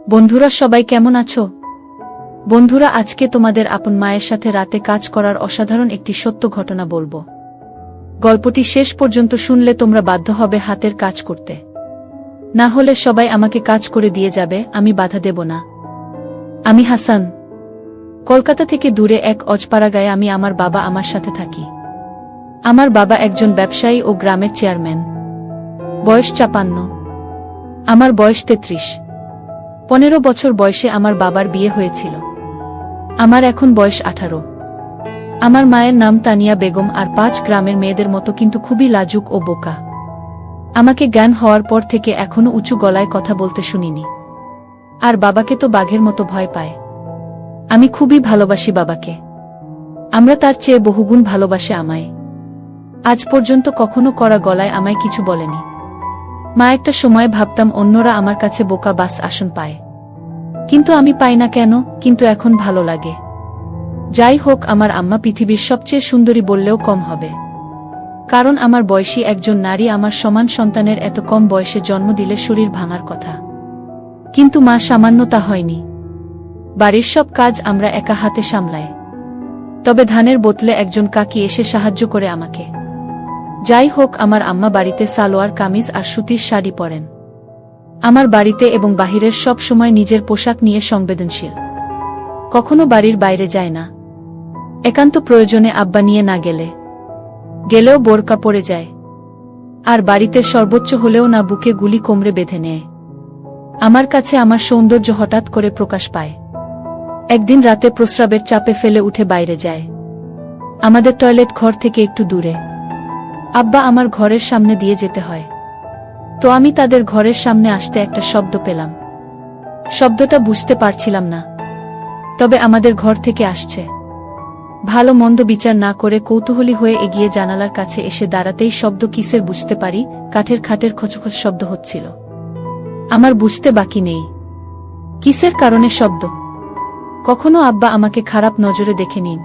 বন্ধুরা সবাই কেমন আছো? বন্ধুরা আজকে তোমাদের আপন মায়ের সাথে রাতে কাজ করার অসাধারণ একটি সত্য ঘটনা বলবো। গল্পটি শেষ পর্যন্ত শুনলে তোমরা বাধ্য হবে হাতের কাজ করতে। না হলে সবাই আমাকে কাজ করে দিয়ে যাবে, আমি বাধা দেব না। আমি হাসান। কলকাতা থেকে দূরে এক অজপাড়াগাঁয়ে আমি আমার বাবা আমার সাথে থাকি। আমার বাবা একজন ব্যবসায়ী ও গ্রামের চেয়ারম্যান। বয়স ৫৫। আমার বয়স ৩৩। ১৫ বছর বয়সে আমার বাবার বিয়ে হয়েছিল। আমার এখন বয়স ১৮। আমার মায়ের নাম তানিয়া বেগম, আর ৫ গ্রামের মেয়েদের মতো কিন্তু খুবই লাজুক ও বোকা। আমাকে জ্ঞান হওয়ার পর থেকে এখনো উঁচু গলায় কথা বলতে শুনিনি। আর বাবাকে তো বাঘের মতো ভয় পায়। আমি খুবই ভালোবাসি বাবাকে। আমরা তার চেয়ে বহুগুণ ভালোবাসে আমায়। আজ পর্যন্ত কখনো কড়া গলায় আমায় কিছু বলেনি। মা একটা সময় ভাবতাম অন্যরা আমার কাছে বোকা বাস আসন পায়, কিন্তু আমি পাই না কেন, কিন্তু এখন ভালো লাগে। যাই হোক, আমার আম্মা পৃথিবীর সবচেয়ে সুন্দরী বললেও কম হবে, কারণ আমার বয়সী একজন নারী আমার সমান সন্তানের এত কম বয়সে জন্ম দিলে শরীর ভাঙার কথা। কিন্তু মা সামান্য তা হয়নি। বাড়ির সব কাজ আমরা একা হাতে সামলাই। তবে ধানের বোতলে একজন কাকি এসে সাহায্য করে আমাকে। যাই হোক, আমার আম্মা বাড়িতে সালোয়ার কামিজ আর সুতির শাড়ি পরেন। আমার বাড়িতে এবং বাহিরের সব সময় নিজের পোশাক নিয়ে সংবেদনশীল। কখনো বাড়ির বাইরে যায় না। একান্ত প্রয়োজনে আব্বা নিয়ে না গেলেও বোরকা পরে যায়। আর বাড়িতে সর্বোচ্চ হলেও না বুকে গুলি কোমরে বেঁধে নেয়। আমার কাছে আমার সৌন্দর্য হঠাৎ করে প্রকাশ পায়। একদিন রাতে প্রস্রাবের চাপে ফেলে উঠে বাইরে যায়। আমাদের টয়লেট ঘর থেকে একটু দূরে। আব্বা আমার ঘরের সামনে দিয়ে যেতে হয়। তো আমি তাদের ঘরের সামনে আসতে একটা শব্দ পেলাম। শব্দটা বুঝতে পারছিলাম না, তবে আমাদের ঘর থেকে আসছে। ভালো মন্দ বিচার না করে কৌতূহলী হয়ে এগিয়ে জানালার কাছে এসে দাঁড়াতেই শব্দ কিসের বুঝতে পারি, কাঠের খাটের খচখচ শব্দ হচ্ছিল। আমার বুঝতে বাকি নেই কিসের কারণে শব্দ। কখনো আব্বা আমাকে খারাপ নজরে দেখে নিন,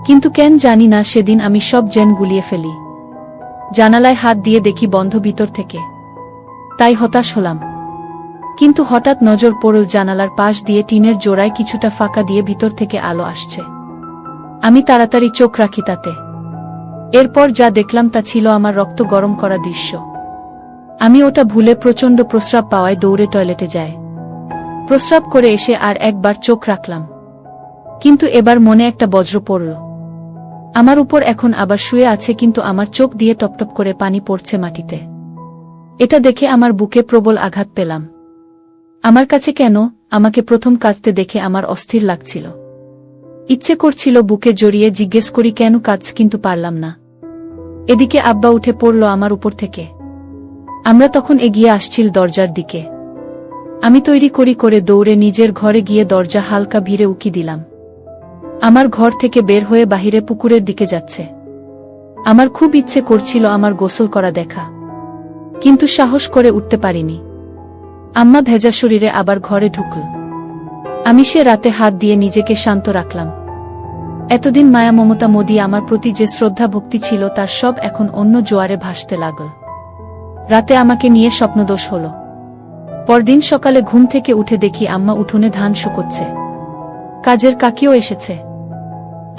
কিন্তু কেন জানি না সেদিন আমি সব জেন গুলিয়ে ফেলি। জানালায় হাত দিয়ে দেখি বন্ধ ভিতর থেকে। তাই হতাশ হলাম। কিন্তু হঠাৎ নজর পড়ল জানালার পাশ দিয়ে টিনের জোড়ায় কিছুটা ফাঁকা দিয়ে ভিতর থেকে আলো আসছে। আমি তাড়াতাড়ি চোখ রাখি তাতে। এরপর যা দেখলাম তা ছিল আমার রক্ত গরম করা দৃশ্য। আমি ওটা ভুলে প্রচণ্ড প্রস্রাব পাওয়ায় দৌড়ে টয়লেটে যাই। প্রস্রাব করে এসে আর একবার চোখ রাখলাম, কিন্তু এবার মনে একটা বজ্র পড়ল। আমার উপর এখন আবার শুয়ে আছে, কিন্তু আমার চোখ দিয়ে টপটপ করে পানি পড়ছে মাটিতে। এটা দেখে আমার বুকে প্রবল আঘাত পেলাম। আমার কাছে কেন আমাকে প্রথম কাঁদতে দেখে আমার অস্থির লাগছিল। ইচ্ছে করছিল বুকে জড়িয়ে জিজ্ঞেস করি কেন কাঁদছ, কিন্তু পারলাম না। এদিকে আব্বা উঠে পড়ল আমার উপর থেকে। আমরা তখন এগিয়ে আসছিল দরজার দিকে। আমি তৈরি করে দৌড়ে নিজের ঘরে গিয়ে দরজা হালকা ভিড়ে উকি দিলাম। আমার ঘর থেকে বের হয়ে বাহিরে পুকুরের দিকে যাচ্ছে। আমার খুব ইচ্ছে করছিল আমার গোসল করা দেখা, কিন্তু সাহস করে উঠতে পারিনি। আম্মা ভেজা শরীরে আবার ঘরে ঢুকল। আমি সে রাতে হাত দিয়ে নিজেকে শান্ত রাখলাম। এতদিন মায়া মমতা মোদি আমার প্রতি যে শ্রদ্ধা ভক্তি ছিল তার সব এখন অন্য জোয়ারে ভাসতে লাগল। রাতে আমাকে নিয়ে স্বপ্নদোষ হল। পরদিন সকালে ঘুম থেকে উঠে দেখি আম্মা উঠোনে ধান শুকোচ্ছে। কাজের কাকিও এসেছে।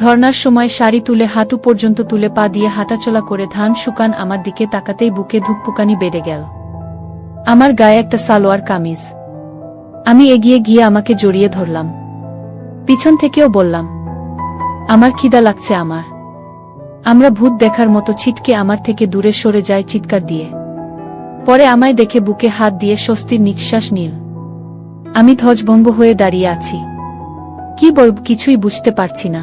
ধর্নার সময় শাড়ি তুলে হাঁটু পর্যন্ত তুলে পা দিয়ে হাঁটাচলা করে ধান শুকান আমার দিকে তাকাতেই বুকে ধুকপুকানি বেড়ে গেল। আমার গায়ে একটা সালোয়ার কামিজ। আমি এগিয়ে গিয়ে আমাকে জড়িয়ে ধরলাম। পিছন থেকেও বললাম, আমার খিদা লাগছে। আমরা ভূত দেখার মতো ছিটকে আমার থেকে দূরে সরে যায় চিৎকার দিয়ে। পরে আমায় দেখে বুকে হাত দিয়ে স্বস্তির নিঃশ্বাস নিল। আমি ধ্বজভঙ্গ হয়ে দাঁড়িয়ে আছি। কি বলব কিছুই বুঝতে পারছি না।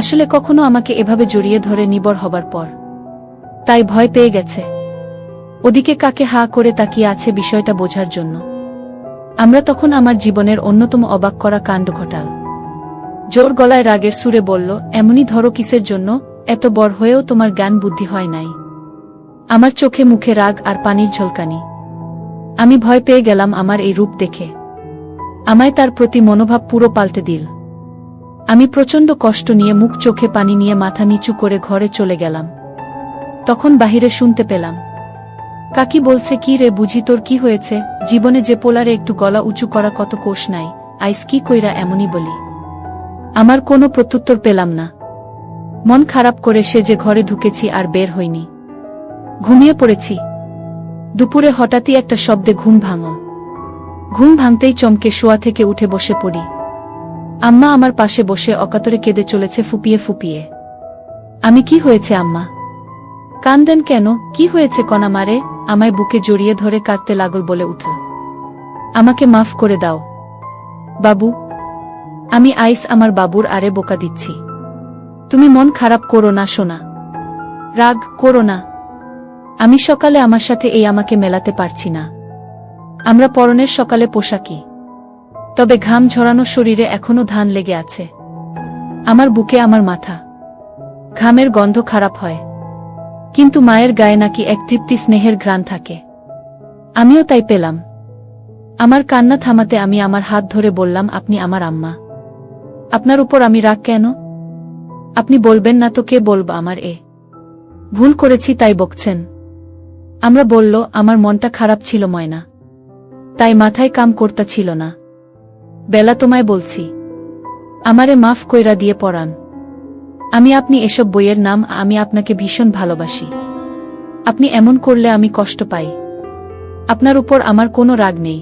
আসলে কখনো আমাকে এভাবে জড়িয়ে ধরে নিবর হবার পর তাই ভয় পেয়ে গেছে। ওদিকে কাকে হা করে তাকিয়ে আছে বিষয়টা বোঝার জন্য। আমরা তখন আমার জীবনের অন্যতম অবাক করা কাণ্ড ঘটাল। জোর গলায় রাগের সুরে বলল, এমনই ধরো কিসের জন্য? এত বড় হয়েও তোমার জ্ঞান বুদ্ধি হয় নাই? আমার চোখে মুখে রাগ আর পানির ঝলকানি। আমি ভয় পেয়ে গেলাম আমার এই রূপ দেখে। আমায় তার প্রতি মনোভাব পুরো পাল্টে দিল। আমি প্রচণ্ড কষ্ট নিয়ে মুখ চোখে পানি নিয়ে মাথা নিচু করে ঘরে চলে গেলাম। তখন বাহিরে শুনতে পেলাম, কাকি বলছে, কি রে বুঝি তোর কি হয়েছে? জীবনে যে পোলারে একটু গলা উঁচু করা কত কোষ নাই, আইস কি কইরা এমনই বলি? আমার কোনো প্রত্যুত্তর পেলাম না। মন খারাপ করে সে যে ঘরে ঢুকেছি আর বের হইনি। ঘুমিয়ে পড়েছি। দুপুরে হঠাৎই একটা শব্দে ঘুম ভাঙল। ঘুম ভাঙতেই চমকে শোয়া থেকে উঠে বসে পড়ি। আম্মা আমার পাশে বসে অকাতরে কেঁদে চলেছে ফুপিয়ে ফুপিয়ে। আমি, কি হয়েছে আম্মা? কান্দেন কেন? কি হয়েছে কণা মারে? আমায় বুকে জড়িয়ে ধরে কাঁদতে লাগল, বলে উঠল, আমাকে মাফ করে দাও বাবু। আমি আইস আমার বাবুর আরে বোকা দিচ্ছি। তুমি মন খারাপ করো না সোনা, রাগ করো না। আমি সকালে আমার সাথে এই আমাকে মেলাতে পারছি না। আমরা পরনের সকালে পোশাকি, তবে ঘাম ঝরানো শরীরে এখনো ধান লেগে আছে। আমার বুকে আমার মাথা, ঘামের গন্ধ খারাপ হয়, কিন্তু মায়ের গায়ে নাকি এক তৃপ্তি স্নেহের ঘ্রাণ থাকে। আমিও তাই পেলাম। আমার কান্না থামাতে আমি আমার হাত ধরে বললাম, আপনি আমার আম্মা, আপনার উপর আমি রাগ কেন? আপনি বলবেন না তো কে বলবা? আমার ভুল করেছি তাই বকছেন? আমরা বলল, আমার মনটা খারাপ ছিল ময়না, তাই মাথায় কাম করতা ছিল না। বেলা তোমায় বলছি, আমারে মাফ কইরা দিয়ে পড়ান। আমি, আপনি এসব বইয়ের নাম। আমি আপনাকে ভীষণ ভালোবাসি। আপনি এমন করলে আমি কষ্ট পাই। আপনার উপর আমার কোনো রাগ নেই।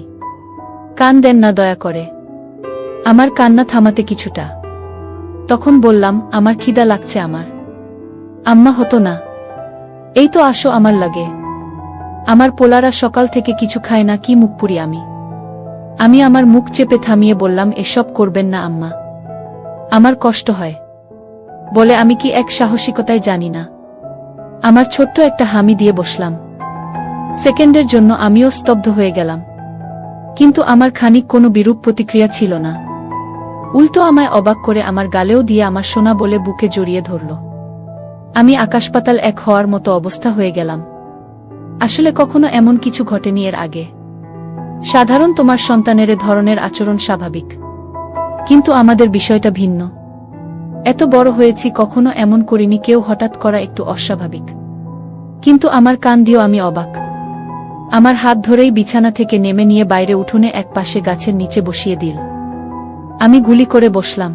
কান দেন না দয়া করে। আমার কান্না থামাতে কিছুটা। তখন বললাম, আমার খিদা লাগছে। আমার আম্মা হতো না? এই তো আসো আমার লাগে। আমার পোলারা সকাল থেকে কিছু খায় না, কি মুখ পুরি আমি। আমি আমার মুখ চেপে থামিয়ে বললাম, এসব করবেন না আম্মা, আমার কষ্ট হয়। বলে আমি কি এক সাহসিকতায় জানি না। আমার ছোট্ট একটা হামি দিয়ে বসলাম। সেকেন্ডের জন্য আমিও স্তব্ধ হয়ে গেলাম, কিন্তু আমার খানিক কোনো বিরূপ প্রতিক্রিয়া ছিল না। উল্টো আমায় অবাক করে আমার গালেও দিয়ে আমার সোনা বলে বুকে জড়িয়ে ধরল। আমি আকাশপাতাল এক হওয়ার মতো অবস্থা হয়ে গেলাম। আসলে কখনো এমন কিছু ঘটেনি এর আগে। সাধারণ তোমার সন্তানের এ ধরনের আচরণ স্বাভাবিক, কিন্তু আমাদের বিষয়টা ভিন্ন। এত বড় হয়েছি, কখনো এমন করিনি। কেউ হঠাৎ করা একটু অস্বাভাবিক, কিন্তু আমার কান দিয়েও আমি অবাক। আমার হাত ধরেই বিছানা থেকে নেমে নিয়ে বাইরে উঠোনে এক পাশে গাছের নিচে বসিয়ে দিল। আমি গুলি করে বসলাম।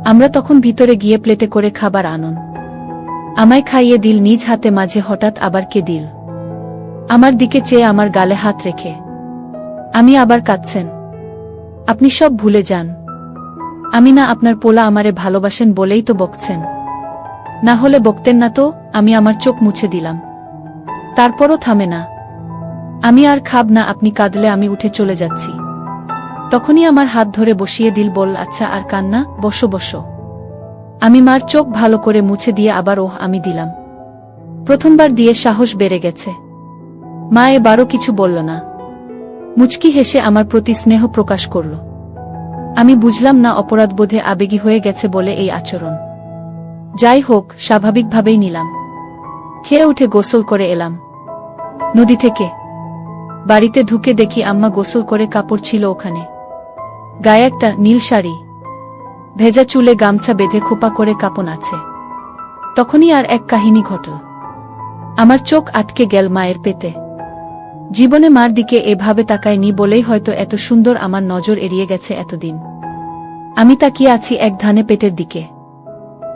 আমরা তখন ভিতরে গিয়ে প্লেটে করে খাবার আনন। আমায় খাইয়ে দিল নিজ হাতে, মাঝে হঠাৎ আবার কে দিল। আমার দিকে চেয়ে আমার গালে হাত রেখে, আমি আবার কাঁদছেন। আপনি সব ভুলে যান। আমি না আপনার পোলা, আমারে ভালোবাসেন বলেই তো বকছেন। না হলে বকতেন না তো। আমি আমার চোখ মুছে দিলাম। তারপরও থামে না। আমি আর খাব না, আপনি কাঁদলে আমি উঠে চলে যাচ্ছি। তখনই আমার হাত ধরে বসিয়ে দিল, বল, আচ্ছা আর কান্না, বসো বসো। আমি মার চোখ ভালো করে মুছে দিয়ে আবার আমি দিলাম। প্রথমবার দিয়ে সাহস বেড়ে গেছে। মা এবারও কিছু বলল না। মুচকি হেসে আমার প্রতি স্নেহ প্রকাশ করল। আমি বুঝলাম না, অপরাধবোধে আবেগী হয়ে গেছে বলে এই আচরণ। যাই হোক, স্বাভাবিকভাবেই নিলাম। খেয়ে উঠে গোসল করে এলাম নদী থেকে। বাড়িতে ঢুকে দেখি আম্মা গোসল করে কাপড় ছিল ওখানে। গায়ে একটা নীল শাড়ি, ভেজা চুলে গামছা বেঁধে খোপা করে কাপন আছে। তখনই আর এক কাহিনী ঘটল। আমার চোখ আটকে গেল মায়ের পেতে। জীবনে মার দিকে এভাবে তাকায়নি বলেই হয়তো এত সুন্দর আমার নজর এড়িয়ে গেছে এতদিন। আমি তাকিয়ে আছি এক ধানে পেটের দিকে।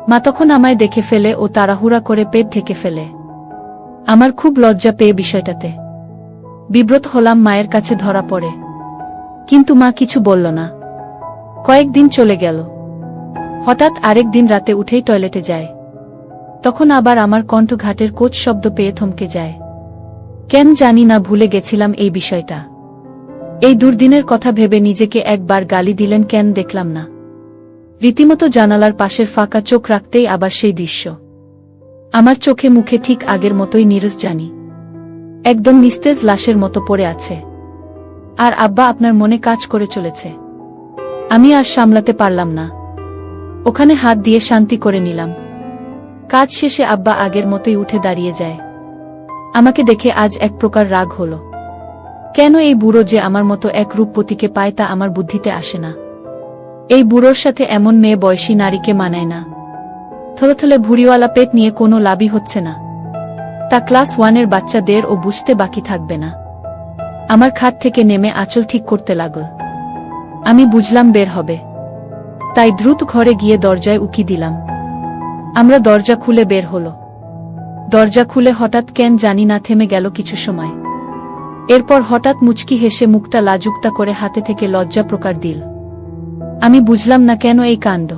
মা তখন আমায় দেখে ফেলে ও তাড়াহুড়া করে পেট ঢেকে ফেলে। আমার খুব লজ্জা পেয়ে বিষয়টাতে বিব্রত হলাম। মায়ের কাছে ধরা পড়ে, কিন্তু মা কিছু বলল না। কয়েকদিন চলে গেল। হঠাৎ আরেক দিন রাতে উঠেই টয়লেটে যায়। তখন আবার আমার কণ্ঠ ঘাটের কোচ শব্দ পেয়ে থমকে যায়। কেন জানি না, ভুলে গেছিলাম এই বিষয়টা। এই দুর্দিনের কথা ভেবে নিজেকে একবার গালি দিলেন কেন দেখলাম না। রীতিমতো জানালার পাশের ফাঁকা চোখ রাখতেই আবার সেই দৃশ্য। আমার চোখে মুখে ঠিক আগের মতোই নীরস জানি, একদম নিস্তেজ লাশের মতো পড়ে আছে। আর আব্বা আপনার মনে কাজ করে চলেছে। আমি আর সামলাতে পারলাম না। ওখানে হাত দিয়ে শান্তি করে নিলাম। কাজ শেষে আব্বা আগের মতোই উঠে দাঁড়িয়ে যায়। আমাকে দেখে আজ এক প্রকার রাগ হলো। কেন এই বুড়ো যে আমার মতো এক রূপবতীকে পায় তা আমার বুদ্ধিতে আসে না। এই বুড়োর সাথে এমন মেয়ে বয়সী নারীকে মানায় না। থলে থলে ভুড়িওয়ালা পেট নিয়ে কোনো লাভই হচ্ছে না। তা ক্লাস 1-এর বাচ্চাদের ও বুঝতে বাকি থাকবে না। আমার খাট থেকে নেমে আঁচল ঠিক করতে লাগল। আমি বুঝলাম বের হবে, তাই দ্রুত ঘরে গিয়ে দরজায় উকি দিলাম। আমরা দরজা খুলে বের হলো। দরজা খুলে হঠাৎ কেন জানি না থেমে গেল কিছু সময়। এরপর হঠাৎ মুচকি হেসে মুখটা লাজুকতা করে হাতে থেকে লজ্জা প্রকার দিল। আমি বুঝলাম না কেন এই কাণ্ড।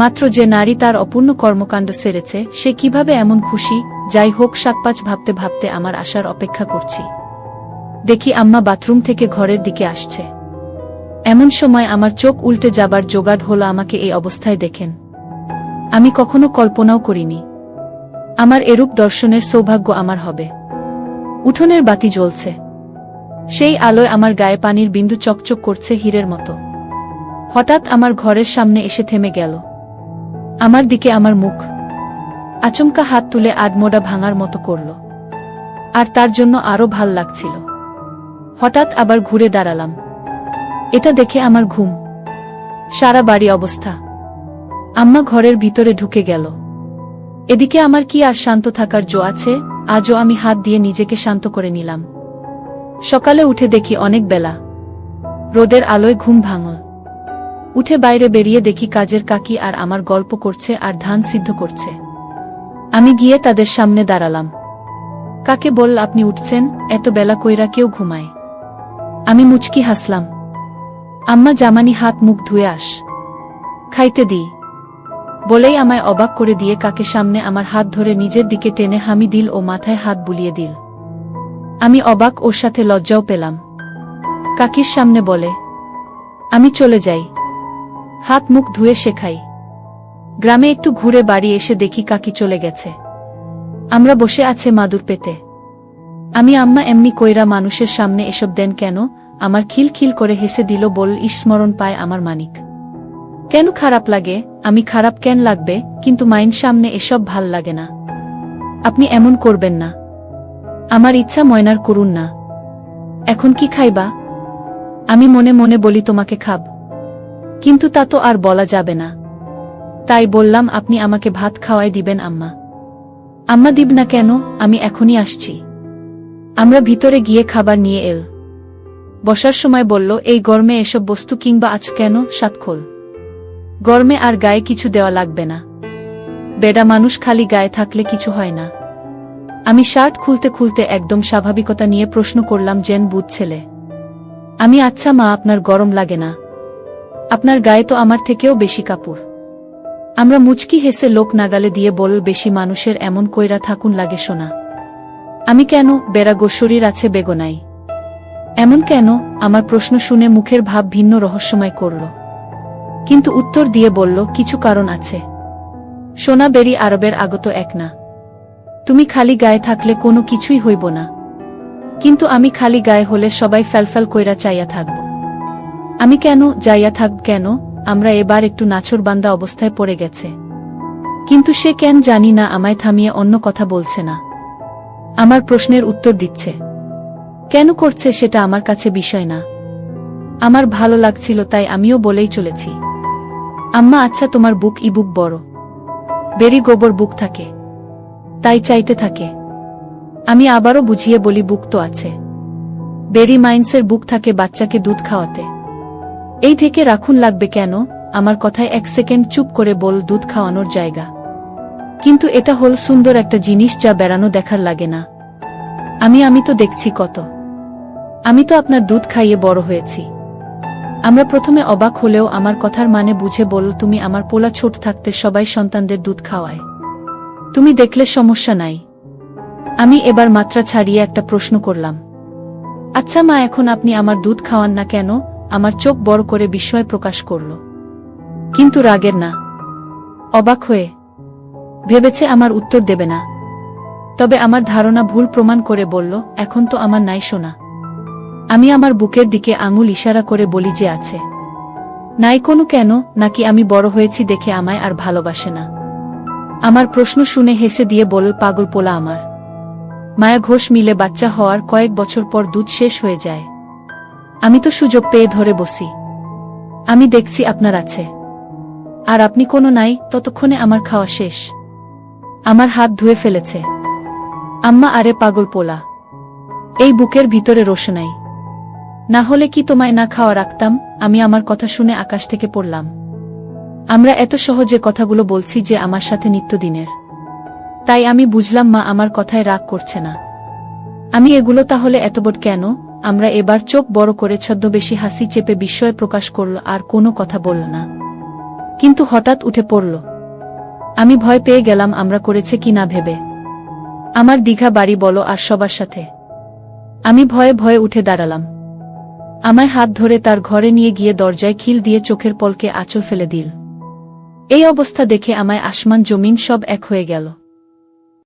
মাত্র যে নারী তার অপূর্ণ কর্মকাণ্ড সেরেছে, সে কিভাবে এমন খুশি। যাই হোক, 7-5 ভাবতে ভাবতে আমার আসার অপেক্ষা করছি। দেখি আম্মা বাথরুম থেকে ঘরের দিকে আসছে। এমন সময় আমার চোখ উল্টে যাবার জোগাড় হলো আমাকে এই অবস্থায় দেখেন। আমি কখনো কল্পনাও করিনি আমার এরূপ দর্শনের সৌভাগ্য আমার হবে। উঠোনের বাতি জ্বলছে, সেই আলোয় আমার গায়ে পানির বিন্দু চকচক করছে হীরের মতো। হঠাৎ আমার ঘরের সামনে এসে থেমে গেল। আমার দিকে আমার মুখ আচমকা হাত তুলে আধমোড়া ভাঙার মতো করল, আর তার জন্য আরো ভাল লাগছিল। হঠাৎ আবার ঘুরে দাঁড়ালাম। এটা দেখে আমার ঘুম সারা বাড়ি অবস্থা। আম্মা ঘরের ভিতরে ঢুকে গেল। এদিকে আমার কি আর শান্ত থাকার জো আছে? আজও আমি হাত দিয়ে নিজেকে শান্ত করে নিলাম। সকালে উঠে দেখি অনেক বেলা, রোদের আলোয় ঘুম ভাঙল। উঠে বাইরে বেরিয়ে দেখি কাজের কাকি আর আমার গল্প করছে আর ধান সিদ্ধ করছে। আমি গিয়ে তাদের সামনে দাঁড়ালাম। কাকে বল, আপনি উঠছেন? এত বেলা কইরা কেউ ঘুমায়? আমি মুচকি হাসলাম। আম্মা জামানি হাত মুখ ধুয়ে আস, খাইতে দিই বলেই আমায় অবাক করে দিয়ে কাকে সামনে আমার হাত ধরে নিজের দিকে টেনে হামি দিল ও মাথায় হাত বুলিয়ে দিল। আমি অবাক, ওর সাথে লজ্জাও পেলাম। কাকির সামনে বলে, আমি চলে যাই, হাত মুখ ধুয়ে শেখাই। গ্রামে একটু ঘুরে বাড়ি এসে দেখি কাকি চলে গেছে। আমরা বসে আছে মাদুর পেতে। আমি, আম্মা এমনি কইরা মানুষের সামনে এসব দেন কেন? আমার খিলখিল করে হেসে দিল, বল, স্মরণ পায় আমার মানিক। কেন খারাপ লাগে? আমি খারাপ কেন লাগবে? কিন্তু মাইন সামনে এসব ভাল লাগে না। আপনি এমন করবেন না। আমার ইচ্ছা ময়নার করুন না। এখন কি খাইবা? আমি মনে মনে বলি, তোমাকে খাব, কিন্তু তা তো আর বলা যাবে না। তাই বললাম, আপনি আমাকে ভাত খাওয়াই দিবেন আম্মা। আম্মা, দিব না কেন? আমি এখনই আসছি। আমরা ভিতরে গিয়ে খাবার নিয়ে এল। বসার সময় বলল, এই গরমে এসব বস্তু কিংবা আছো কেন? সাতখোল গরমে আর গায়ে কিছু দেওয়া লাগবে না। বেডা মানুষ খালি গায়ে থাকলে কিছু হয় না। আমি শার্ট খুলতে খুলতে একদম স্বাভাবিকতা নিয়ে প্রশ্ন করলাম, জেন বুধ ছেলে। আমি, আচ্ছা মা, আপনার গরম লাগে না? আপনার গায়ে তো আমার থেকেও বেশি কাপড়। আমরা মুচকি হেসে লোক নাগালে দিয়ে বল, বেশি মানুষের এমন কইরা থাকুন লাগে শোনা। আমি, কেন? বেড়া গো, শরীর আছে বেগনাই। এমন কেন? আমার প্রশ্ন শুনে মুখের ভাব ভিন্ন রহস্যময় করল, কিন্তু উত্তর দিয়ে বলল, কিছু কারণ আছে। সোনা বেরি আরবের আগত এক না। তুমি খালি গায়ে থাকলে কোনো কিছুই হইব না, কিন্তু আমি খালি গায়ে হলে সবাই ফ্যালফ্যাল কইরা চাইয়া থাকব। আমি, কেন যাইয়া থাকব? কেন? আমরা এবার একটু নাছোড়বান্দা অবস্থায় পড়ে গেছে। কিন্তু সে কেন জানি না আমায় থামিয়ে অন্য কথা বলছে না। আমার প্রশ্নের উত্তর দিচ্ছে। কেন করছে সেটা আমার কাছে বিষয় না। আমার ভালো লাগছিল তাই আমিও বলেই চলেছি। আম্মা, আচ্ছা তোমার বুক বুক বড়, বেরি গোবর বুক থাকে, তাই চাইতে থাকে। আমি আবারও বুঝিয়ে বলি, বুক তো আছে, বেরি মাইন্সের বুক থাকে বাচ্চাকে দুধ খাওয়াতে। এই থেকে রাখুন লাগবে কেন? আমার কথায় 1 সেকেন্ড চুপ করে বল, দুধ খাওয়ানোর জায়গা। কিন্তু এটা হল সুন্দর একটা জিনিস যা বেড়ানো দেখার লাগে না। আমি তো দেখছি কত। আমি তো আপনার দুধ খাইয়ে বড় হয়েছি। আমরা প্রথমে অবাক হলেও আমার কথার মানে বুঝে বলল, তুমি আমার পোলা ছোট থাকতে সবাই সন্তানদের দুধ খাওয়ায়, তুমি দেখলে সমস্যা নাই। আমি এবার মাত্রা ছাড়িয়ে একটা প্রশ্ন করলাম, আচ্ছা মা, এখন আপনি আমার দুধ খাওয়ান না কেন? আমার চোখ বড় করে বিস্ময় প্রকাশ করল, কিন্তু রাগের না, অবাক হয়ে। ভেবেছে আমার উত্তর দেবে না, তবে আমার ধারণা ভুল প্রমাণ করে বলল, এখন তো আমার নাই শোনা। আমি আমার বুকের দিকে আঙুল ইশারা করে বলি যে আছে। নাই কোনো কেন? নাকি আমি বড় হয়েছি দেখে আমায় আর ভালোবাসে না? আমার প্রশ্ন শুনে হেসে দিয়ে বলল, পাগল পোলা আমার। মায়া ঘোষ মিলে বাচ্চা হওয়ার কয়েক বছর পর দুধ শেষ হয়ে যায়। আমি তো সুযোগ পেয়ে ধরে বসি। আমি দেখছি আপনার আছে, আর আপনি কোনো নাই, ততক্ষণে আমার খাওয়া শেষ। আমার হাত ধুয়ে ফেলেছে। আম্মা আরে পাগল পোলা, এই বুকের ভিতরে রোশনাই, না হলে কি তোমায় না খাওয়া রাখতাম? আমি আমার কথা শুনে আকাশ থেকে পড়লাম। আমরা এত সহজে কথাগুলো বলছি যে আমার সাথে নিত্যদিনের, তাই আমি বুঝলাম মা আমার কথায় রাগ করছে না। আমি এগুলো তাহলে এতবড় কেন? আমরা এবার চোখ বড় করে ছদ্মবেশী হাসি চেপে বিস্ময় প্রকাশ করল, আর কোনো কথা বলল না। কিন্তু হঠাৎ উঠে পড়ল। আমি ভয় পেয়ে গেলাম আমরা করেছে কি না ভেবে। আমার দীঘা বাড়ি বলো আর সবার সাথে। আমি ভয়ে ভয়ে উঠে দাঁড়ালাম। আমায় হাত ধরে তার ঘরে নিয়ে গিয়ে দরজায় খিল দিয়ে চোখের পলকে আঁচল ফেলে দিল। এই অবস্থা দেখে আমায় আসমান জমিন সব এক হয়ে গেল।